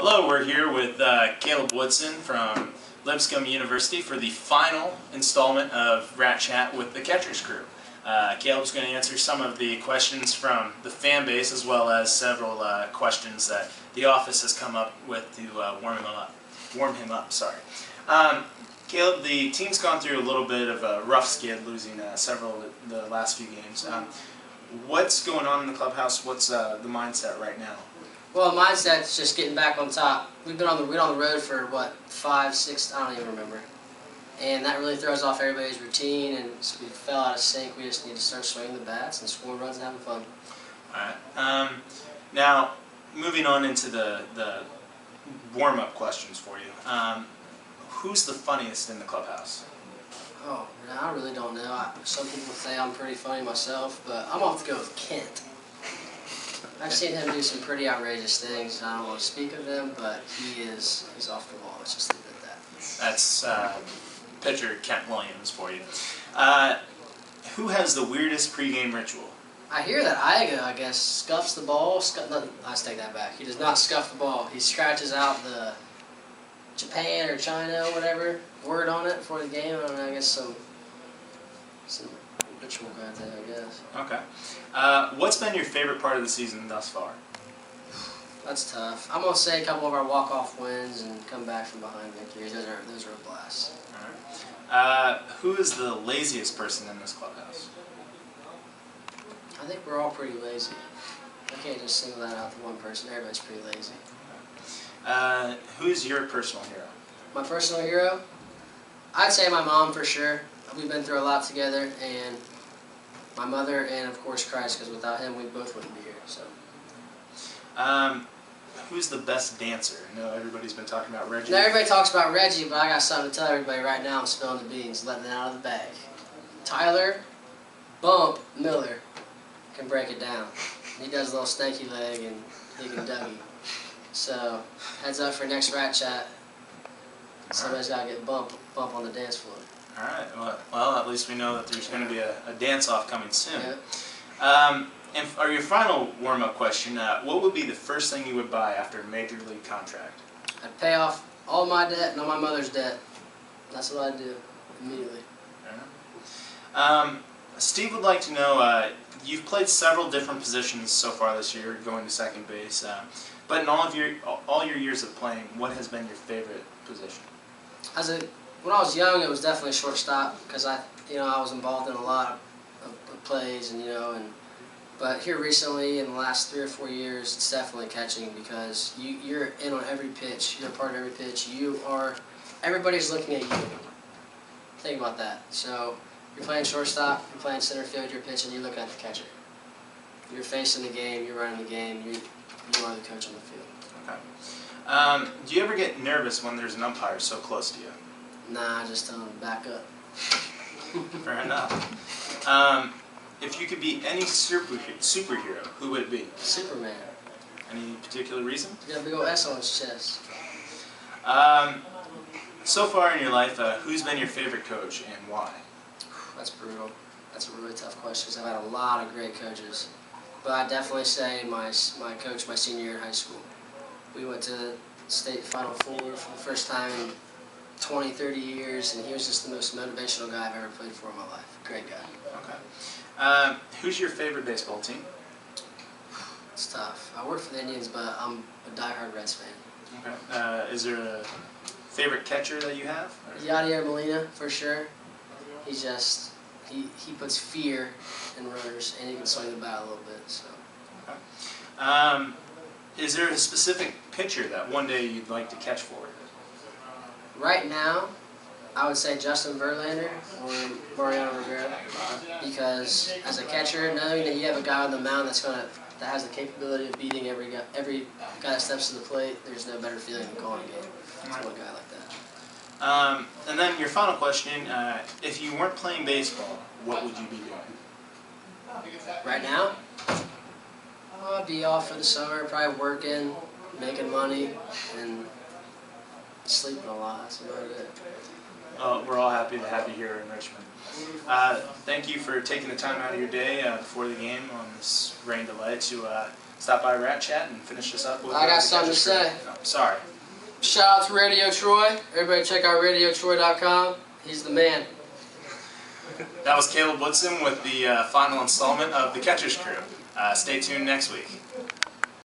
Hello, we're here with Caleb Woodson from Lipscomb University for the final installment of Rat Chat with the Catchers Crew. Caleb's going to answer some of the questions from the fan base as well as several questions that the office has come up with to warm him up. Caleb, the team's gone through a little bit of a rough skid, losing several of the last few games. What's going on in the clubhouse? What's the mindset right now? Well, the mindset's just getting back on top. We've been on the road for what, 5, 6, I don't even remember. And that really throws off everybody's routine, and so we fell out of sync. We just need to start swinging the bats and scoring runs and having fun. All right. Now, moving on into the warm-up questions for you. Who's the funniest in the clubhouse? Oh, I really don't know. Some people say I'm pretty funny myself, but I'm off to go with Kent. I've seen him do some pretty outrageous things. I don't want to speak of them, but he's off the wall. Let's just leave it at that. That's pitcher Kent Williams for you. Who has the weirdest pregame ritual? I hear that Iga, I guess, scuffs the ball. Let's take that back. He does not scuff the ball. He scratches out the Japan or China or whatever word on it for the game. I don't know, I guess some ritual kind of thing, I guess. Okay. What's been your favorite part of the season thus far? That's tough. I'm going to say a couple of our walk-off wins and come back from behind victories. Those are a blast. All right. Who is the laziest person in this clubhouse? I think we're all pretty lazy. I can't just single that out to one person. Everybody's pretty lazy. Who's your personal hero? My personal hero? I'd say my mom for sure. We've been through a lot together, and my mother, and of course Christ, because without him we both wouldn't be here. So. Who's the best dancer? I know everybody's been talking about Reggie. Now everybody talks about Reggie, but I got something to tell everybody right now. I'm spilling the beans, letting it out of the bag. Tyler Bump Miller can break it down. He does a little stanky leg and he can Dougie. So heads up for next Rat Chat. Somebody's got to get bump on the dance floor. All right. Well, at least we know that there's going to be a dance-off coming soon. Yeah. And for your final warm-up question, what would be the first thing you would buy after a major league contract? I'd pay off all my debt and all my mother's debt. That's what I'd do immediately. Steve would like to know, you've played several different positions so far this year, going to second base. But in all your years of playing, what has been your favorite position? When I was young, it was definitely shortstop because I was involved in a lot of plays but here recently, in the last 3 or 4 years, it's definitely catching because you're in on every pitch. You're a part of every pitch. Everybody's looking at you. Think about that. So you're playing shortstop, you're playing center field, you're pitching, you're looking at the catcher. You're facing the game, you're running the game, you are the coach on the field. Okay. Do you ever get nervous when there's an umpire so close to you? Nah, I just tell them to back up. Fair enough. If you could be any superhero, who would it be? Superman. Any particular reason? He's got a big old S on his chest. So far in your life, who's been your favorite coach and why? That's brutal. That's a really tough question because I've had a lot of great coaches. But I'd definitely say my coach my senior year in high school. We went to state Final Four for the first time in 20, 30 years, and he was just the most motivational guy I've ever played for in my life. Great guy. Okay. Who's your favorite baseball team? It's tough. I work for the Indians, but I'm a diehard Reds fan. Okay. Is there a favorite catcher that you have? Yadier Molina, for sure. He's just, he puts fear in runners, and he can swing the bat a little bit. So. Okay. Is there a specific pitcher that one day you'd like to catch for? Right now, I would say Justin Verlander or Mariano Rivera, because as a catcher, knowing that you have a guy on the mound that has the capability of beating every guy that steps to the plate, there's no better feeling than calling a game. It's one guy like that. And then your final question: if you weren't playing baseball, what would you be doing? Right now, I'd be off for the summer, probably working, making money, and sleeping a lot. That's about it. We're all happy to have you here in Richmond. Thank you for taking the time out of your day before the game on this rain delay to stop by Rat Chat and finish this up with I got the something to Catcher's say. Crew. No, sorry. Shout out to Radio Troy. Everybody check out RadioTroy.com. He's the man. That was Caleb Woodson with the final installment of the Catcher's Crew. Stay tuned next week.